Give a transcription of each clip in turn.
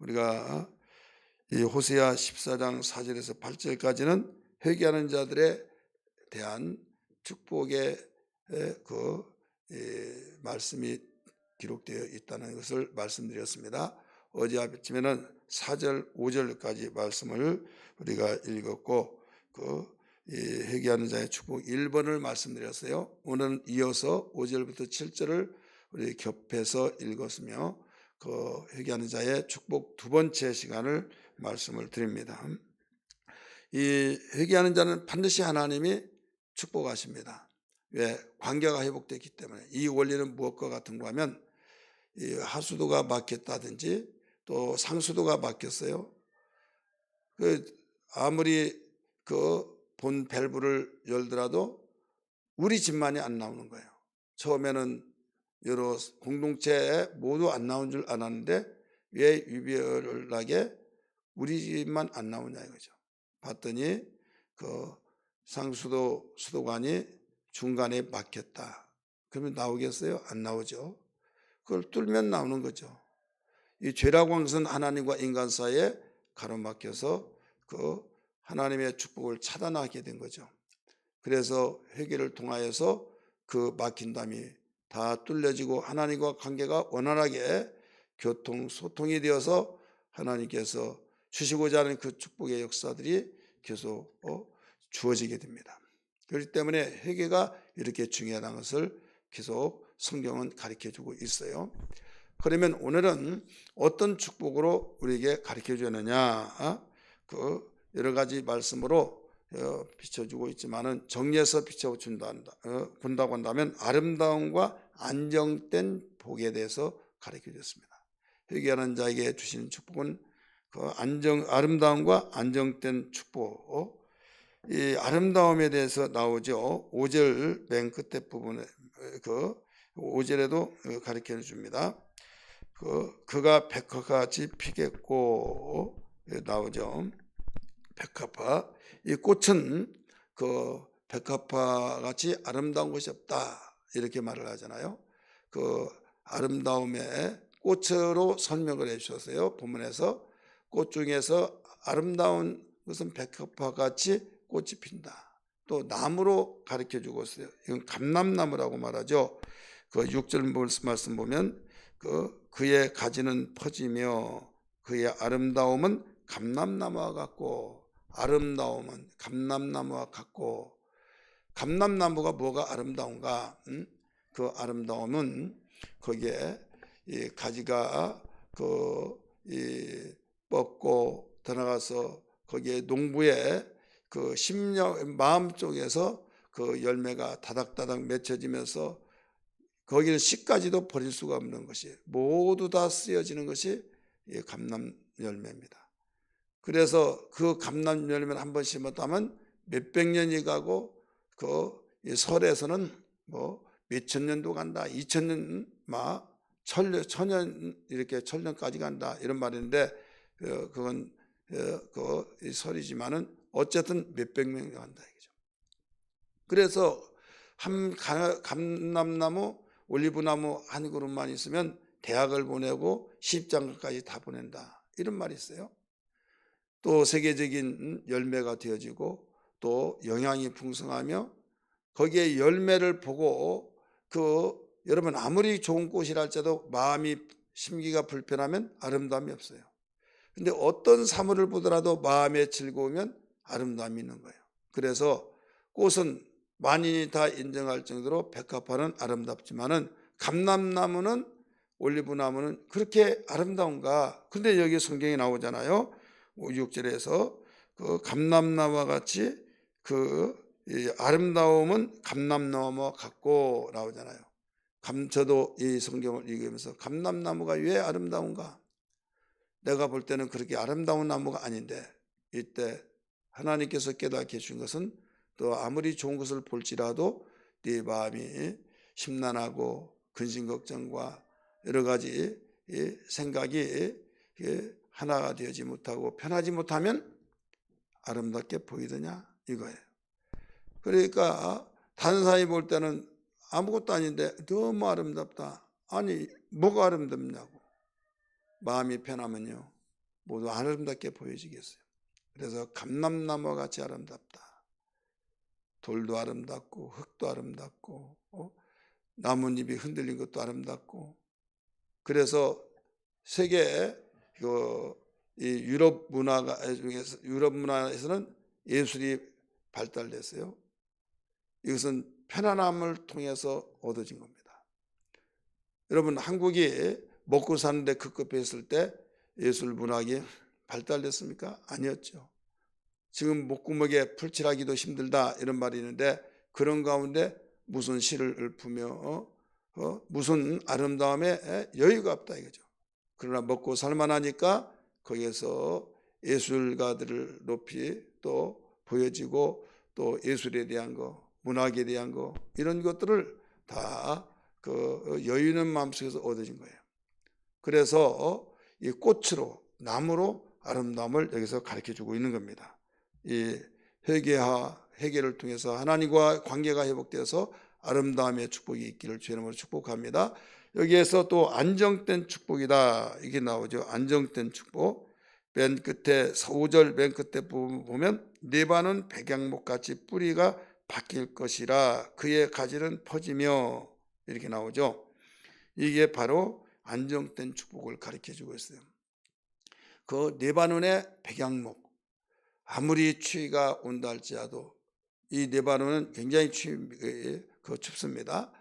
우리가 이 호세아 14장 4절에서 8절까지는 회개하는 자들에 대한 축복의 말씀이 기록되어 있다는 것을 말씀드렸습니다. 어제 아침에는 4절, 5절까지 말씀을 우리가 읽었고 회개하는 자의 축복 1번을 말씀드렸어요. 오늘은 이어서 5절부터 7절을 우리 겹해서 읽었으며 회개하는 자의 축복 두 번째 시간을 말씀을 드립니다. 이 회개하는 자는 반드시 하나님이 축복하십니다. 왜? 관계가 회복되기 때문에. 이 원리는 무엇과 같은가 하면 이 하수도가 막혔다든지 또 상수도가 막혔어요. 아무리 본 밸브를 열더라도 우리 집만이 안 나오는 거예요. 처음에는 여러 공동체에 모두 안 나온 줄 알았는데 왜 유별나게 우리 집만 안 나오냐 이거죠. 봤더니 상수도 수도관이 중간에 막혔다. 그러면 나오겠어요? 안 나오죠. 그걸 뚫으면 나오는 거죠. 이 죄라고 하는 것은 하나님과 인간 사이에 가로막혀서 하나님의 축복을 차단하게 된 거죠. 그래서 회개를 통하여서 막힌 담이 다 뚫려지고 하나님과 관계가 원활하게 소통이 되어서 하나님께서 주시고자 하는 그 축복의 역사들이 계속 주어지게 됩니다. 그렇기 때문에 회개가 이렇게 중요하다는 것을 계속 성경은 가르쳐주고 있어요. 그러면 오늘은 어떤 축복으로 우리에게 가르쳐주느냐, 여러 가지 말씀으로 비춰주고 있지만은 정리해서 비춰준다고 한다면 아름다움과 안정된 복에 대해서 가르쳐줬습니다. 회개하는 자에게 주시는 축복은 아름다움과 안정된 축복. 이 아름다움에 대해서 나오죠. 5절 맨 끝에 부분에 5절에도 가르쳐 줍니다. 그가 백화같이 피겠고 나오죠. 백합화. 이 꽃은 백합화같이 아름다운 것이 없다 이렇게 말을 하잖아요. 아름다움의 꽃으로 설명을 해주셨어요. 본문에서 꽃 중에서 아름다운 것은 백합화같이 꽃이 핀다. 또 나무로 가르쳐주고 있어요. 이건 감람나무라고 말하죠. 6절 말씀 보면 그의 가지는 퍼지며 그의 아름다움은 감람나무와 같고, 아름다움은 감람나무와 같고, 감람나무가 뭐가 아름다운가? 그 아름다움은 거기에 이 가지가 뻗고 들어가서 거기에 농부의 심령 마음 쪽에서 열매가 다닥다닥 맺혀지면서 거기는 씨까지도 버릴 수가 없는 것이 모두 다 쓰여지는 것이 감람 열매입니다. 그래서 그 감람 열매를 한 번 심었다면 몇백 년이 가고 설에서는 뭐 몇천 년도 간다, 2000년 천년 이렇게 천년까지 간다 이런 말인데 그건 설이지만은 어쨌든 몇백 년이 간다 이거죠. 그래서 한 감람나무 올리브나무 한 그룹만 있으면 대학을 보내고 시집장가까지 다 보낸다 이런 말이 있어요. 또 세계적인 열매가 되어지고 또 영양이 풍성하며 거기에 열매를 보고 여러분 아무리 좋은 꽃이라 할지라도 마음이 심기가 불편하면 아름다움이 없어요. 근데 어떤 사물을 보더라도 마음의 즐거우면 아름다움이 있는 거예요. 그래서 꽃은 만인이 다 인정할 정도로 백합화는 아름답지만은 감람나무는 올리브나무는 그렇게 아름다운가? 근데 여기 성경에 나오잖아요. 6절에서 감람나무와 같이 이 아름다움은 감람나무와 같고 나오잖아요. 저도 이 성경을 읽으면서 감람나무가 왜 아름다운가? 내가 볼 때는 그렇게 아름다운 나무가 아닌데 이때 하나님께서 깨닫게 해준 것은 또 아무리 좋은 것을 볼지라도 네 마음이 심란하고 근심걱정과 여러 가지 생각이 하나가 되지 못하고 편하지 못하면 아름답게 보이더냐 이거예요. 그러니까 다른 사람이 볼 때는 아무것도 아닌데 너무 아름답다. 아니 뭐가 아름답냐고. 마음이 편하면요 모두 아름답게 보여지겠어요. 그래서 감람나무와 같이 아름답다. 돌도 아름답고 흙도 아름답고 나뭇잎이 흔들린 것도 아름답고. 그래서 세계 이 유럽 문화에서는 예술이 발달됐어요. 이것은 편안함을 통해서 얻어진 겁니다. 여러분, 한국이 먹고 사는데 급급했을 때 예술 문학이 발달됐습니까? 아니었죠. 지금 목구멍에 풀칠하기도 힘들다 이런 말이 있는데, 그런 가운데 무슨 시를 읊으며 무슨 아름다움에 여유가 없다 이거죠. 그러나 먹고 살만하니까 거기에서 예술가들을 높이 또 보여지고, 또 예술에 대한 거, 문학에 대한 거, 이런 것들을 다 그 여유 있는 마음속에서 얻어진 거예요. 그래서 이 꽃으로, 나무로 아름다움을 여기서 가르쳐주고 있는 겁니다. 이 회개를 통해서 하나님과 관계가 회복되어서 아름다움의 축복이 있기를 주의 이름으로 축복합니다. 여기에서 또 안정된 축복이다 이게 나오죠. 안정된 축복. 맨 끝에 5절 맨 끝에 보면 네바논 백양목같이 뿌리가 바뀔 것이라 그의 가지는 퍼지며 이렇게 나오죠. 이게 바로 안정된 축복을 가르쳐주고 있어요. 그 네바논의 백양목, 아무리 추위가 온다 할지라도 이 네바논은 굉장히 춥습니다.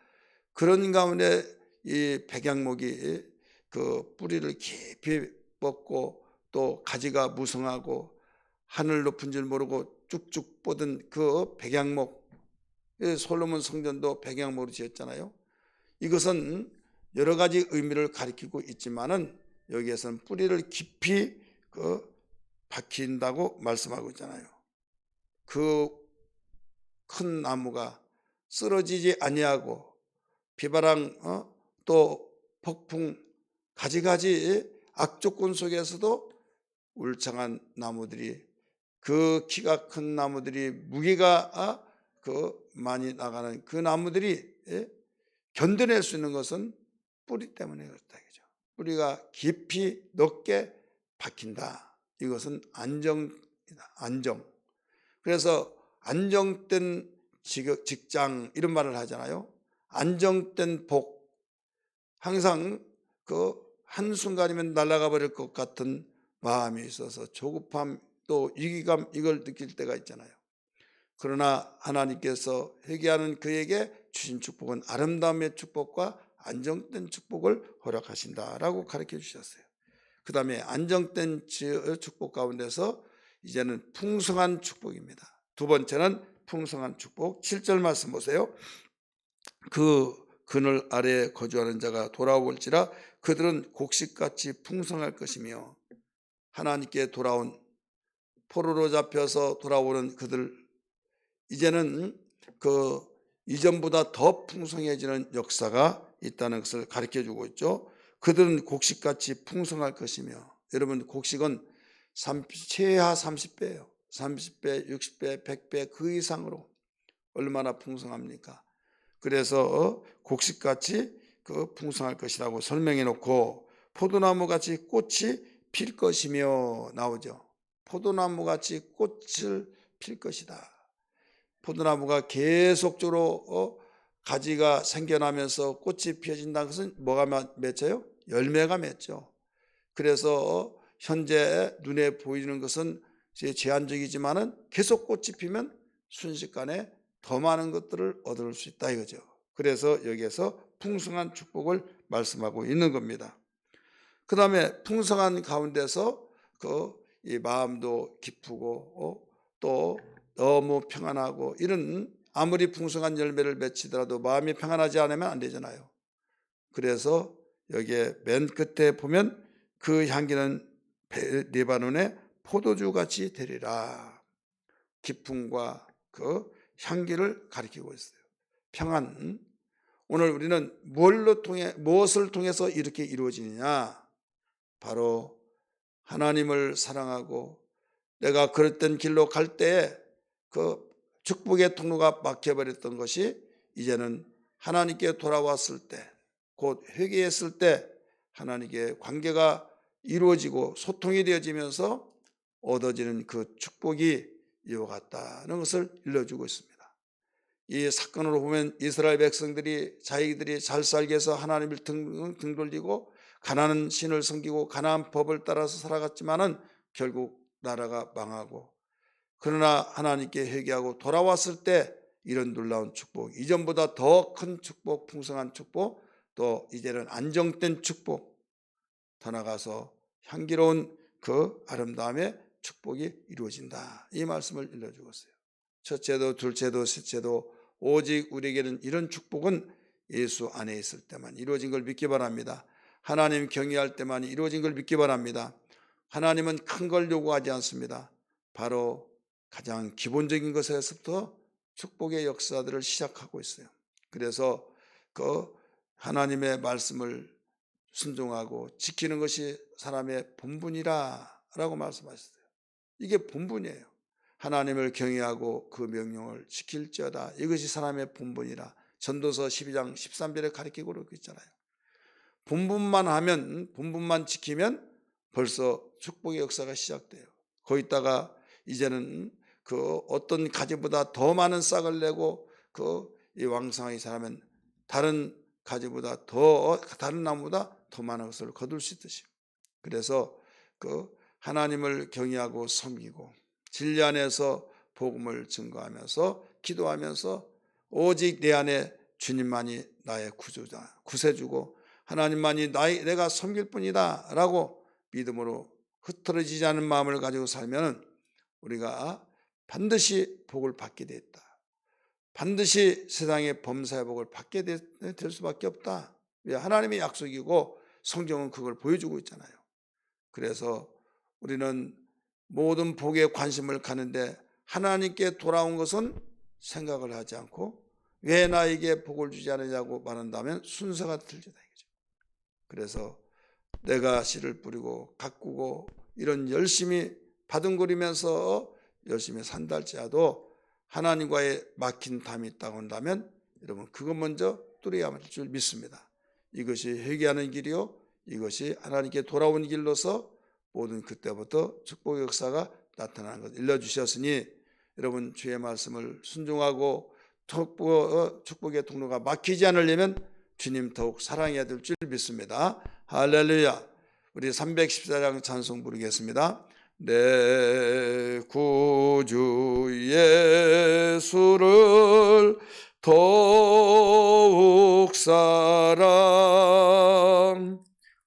그런 가운데 이 백양목이 그 뿌리를 깊이 뻗고 또 가지가 무성하고 하늘 높은 줄 모르고 쭉쭉 뻗은 그 백양목, 솔로몬 성전도 백양목으로 지었잖아요. 이것은 여러 가지 의미를 가리키고 있지만은 여기에서는 뿌리를 깊이 박힌다고 말씀하고 있잖아요. 그 큰 나무가 쓰러지지 아니하고 비바람 또 폭풍 가지가지 악조건 속에서도 울창한 나무들이, 그 키가 큰 나무들이, 무게가 많이 나가는 그 나무들이 견뎌낼 수 있는 것은 뿌리 때문에 그렇다. 뿌리가 깊이 넓게 박힌다. 이것은 안정이다. 안정. 그래서 안정된 직장 이런 말을 하잖아요. 안정된 복. 항상 그 한순간이면 날아가 버릴 것 같은 마음이 있어서 조급함 또 위기감 이걸 느낄 때가 있잖아요. 그러나 하나님께서 회개하는 그에게 주신 축복은 아름다움의 축복과 안정된 축복을 허락하신다라고 가르쳐 주셨어요. 그 다음에 안정된 축복 가운데서 이제는 풍성한 축복입니다. 두 번째는 풍성한 축복. 7절 말씀 보세요. 그 그늘 아래에 거주하는 자가 돌아올지라 그들은 곡식같이 풍성할 것이며. 하나님께 돌아온, 포로로 잡혀서 돌아오는 그들, 이제는 그 이전보다 더 풍성해지는 역사가 있다는 것을 가르쳐 주고 있죠. 그들은 곡식같이 풍성할 것이며. 여러분, 곡식은 최하 30배예요. 30배, 60배, 100배 그 이상으로 얼마나 풍성합니까? 그래서 곡식같이 풍성할 것이라고 설명해 놓고, 포도나무같이 꽃이 필 것이며 나오죠. 포도나무같이 꽃을 필 것이다. 포도나무가 계속적으로 가지가 생겨나면서 꽃이 피어진다는 것은 뭐가 맺혀요? 열매가 맺죠. 그래서 현재 눈에 보이는 것은 제한적이지만은 계속 꽃이 피면 순식간에 더 많은 것들을 얻을 수 있다 이거죠. 그래서 여기에서 풍성한 축복을 말씀하고 있는 겁니다. 그 다음에 풍성한 가운데서 이 마음도 기쁘고 또 너무 평안하고, 이런 아무리 풍성한 열매를 맺히더라도 마음이 평안하지 않으면 안 되잖아요. 그래서 여기에 맨 끝에 보면 그 향기는 레바논의 포도주같이 되리라. 기쁨과 그 향기를 가리키고 있어요. 평안. 오늘 우리는 무엇을 통해서 이렇게 이루어지느냐? 바로 하나님을 사랑하고 내가 그랬던 길로 갈 때에 그 축복의 통로가 막혀버렸던 것이 이제는 하나님께 돌아왔을 때, 곧 회개했을 때 하나님께 관계가 이루어지고 소통이 되어지면서 얻어지는 그 축복이 이와 같다는 것을 일러주고 있습니다. 이 사건으로 보면 이스라엘 백성들이 자기들이 잘 살기 위해서 하나님을 등 돌리고 가나안 신을 섬기고 가나안 법을 따라서 살아갔지만은 결국 나라가 망하고, 그러나 하나님께 회개하고 돌아왔을 때 이런 놀라운 축복, 이전보다 더 큰 축복, 풍성한 축복, 또 이제는 안정된 축복, 더 나가서 향기로운 그 아름다움의 축복이 이루어진다, 이 말씀을 일러주고 있어요. 첫째도 둘째도 셋째도 오직 우리에게는 이런 축복은 예수 안에 있을 때만 이루어진 걸 믿기 바랍니다. 하나님 경외할 때만 이루어진 걸 믿기 바랍니다. 하나님은 큰 걸 요구하지 않습니다. 바로 가장 기본적인 것에서부터 축복의 역사들을 시작하고 있어요. 그래서 그 하나님의 말씀을 순종하고 지키는 것이 사람의 본분이라 라고 말씀하셨어요. 이게 본분이에요. 하나님을 경외하고 그 명령을 지킬지어다, 이것이 사람의 본분이라 전도서 12장 13절에 가르치고 그러고 있잖아요. 본분만 하면, 본분만 지키면 벌써 축복의 역사가 시작돼요. 거기다가 이제는 그 어떤 가지보다 더 많은 싹을 내고 이 왕성하게 자라면 다른 가지보다 다른 나무보다 더 많은 것을 거둘 수 있듯이, 그래서 그 하나님을 경외하고 섬기고 진리 안에서 복음을 증거하면서 기도하면서 오직 내 안에 주님만이 나의 구주자, 구세주고 하나님만이 내가 섬길 뿐이다 라고 믿음으로 흐트러지지 않은 마음을 가지고 살면 우리가 반드시 복을 받게 돼 있다. 반드시 세상의 범사의 복을 받게 될 수밖에 없다. 왜? 하나님의 약속이고 성경은 그걸 보여주고 있잖아요. 그래서 우리는 모든 복에 관심을 가는데 하나님께 돌아온 것은 생각을 하지 않고 왜 나에게 복을 주지 않느냐고 말한다면 순서가 틀리다 이거죠. 그래서 내가 씨를 뿌리고 가꾸고 이런 열심히 바둥거리면서 열심히 산다 할지라도 하나님과의 막힌 담이 있다고 한다면 여러분 그것 먼저 뚫어야만 할 줄 믿습니다. 이것이 회개하는 길이요, 이것이 하나님께 돌아온 길로서 모든 그때부터 축복의 역사가 나타나는 것 일러주셨으니 여러분 주의 말씀을 순종하고 축복의 통로가 막히지 않으려면 주님 더욱 사랑해야 될 줄 믿습니다. 할렐루야. 우리 314장 찬송 부르겠습니다. 내 구주 예수를 더욱 사랑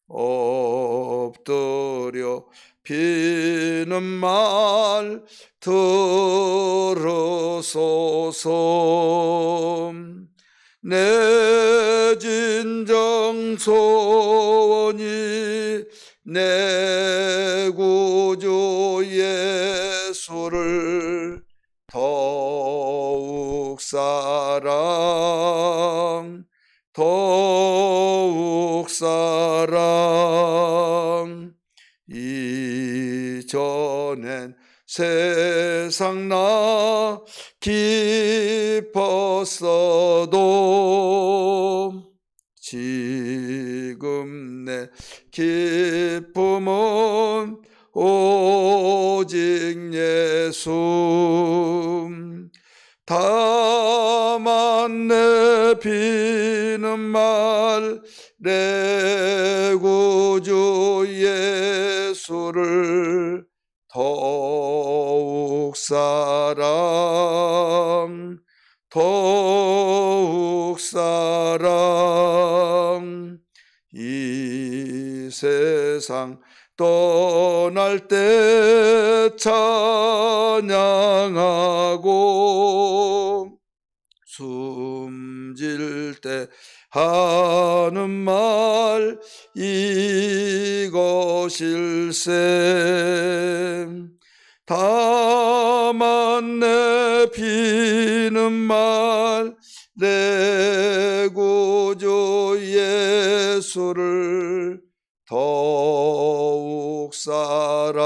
엎드려 비는 말 들으소서. 내 진정 소원이 내 구주 예수를 더욱 사랑 더욱 사랑. 이전엔 세상 나 기뻤어도 지금 내 기쁨은 오직 예수. 다만 내 비는 말 내 구주 예수를 더욱 사랑 더욱 사랑. 이 세상 떠날 때 찬양하고 숨질 때 하는 말 이것일세. 다만 내 비는 말 내 구주 예수를 더욱 사랑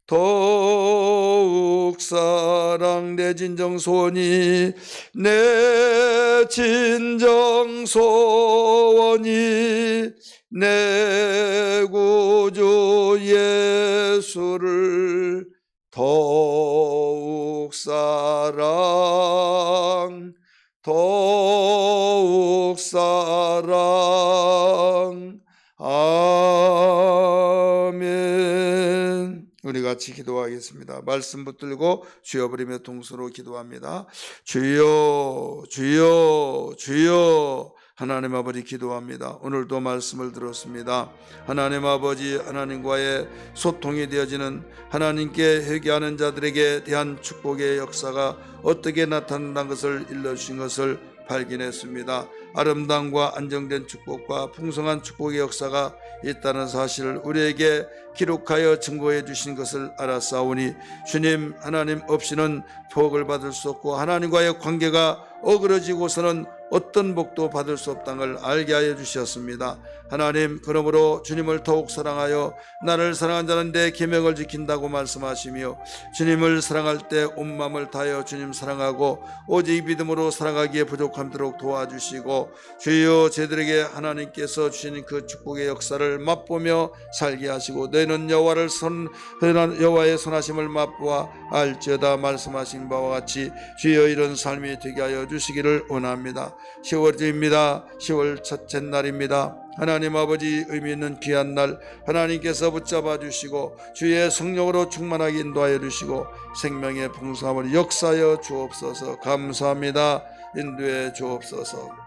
더욱 사랑. 내 진정 소원이 내 진정 소원이 내 구주 예수를 더욱 사랑 아멘. 우리 같이 기도하겠습니다. 말씀 붙들고 주여 부르며 동서로 기도합니다. 주여 주여 주여. 하나님 아버지 기도합니다. 오늘도 말씀을 들었습니다. 하나님 아버지, 하나님과의 소통이 되어지는 하나님께 회개하는 자들에게 대한 축복의 역사가 어떻게 나타난다는 것을 일러주신 것을 발견했습니다. 아름다움과 안정된 축복과 풍성한 축복의 역사가 있다는 사실을 우리에게 기록하여 증거해 주신 것을 알았사오니 주님, 하나님 없이는 복을 받을 수 없고 하나님과의 관계가 어그러지고서는 어떤 복도 받을 수 없다는 걸 알게 하여 주셨습니다. 하나님, 그러므로 주님을 더욱 사랑하여 나를 사랑한 자는 내 계명을 지킨다고 말씀하시며 주님을 사랑할 때 온 마음을 다하여 주님 사랑하고 오직 믿음으로 살아가기에 부족함도록 도와주시고 주여 저희들에게 하나님께서 주신 그 축복의 역사를 맛보며 살게 하시고 너희는 여호와의 선하심을 맛보아 알지어다 말씀하신 바와 같이 주여 이런 삶이 되게 하여 주시기를 원합니다. 10월입니다. 10월 첫째 날입니다. 하나님 아버지, 의미 있는 귀한 날 하나님께서 붙잡아 주시고 주의 성령으로 충만하게 인도하여 주시고 생명의 풍성함을 역사하여 주옵소서. 감사합니다. 인도해 주옵소서.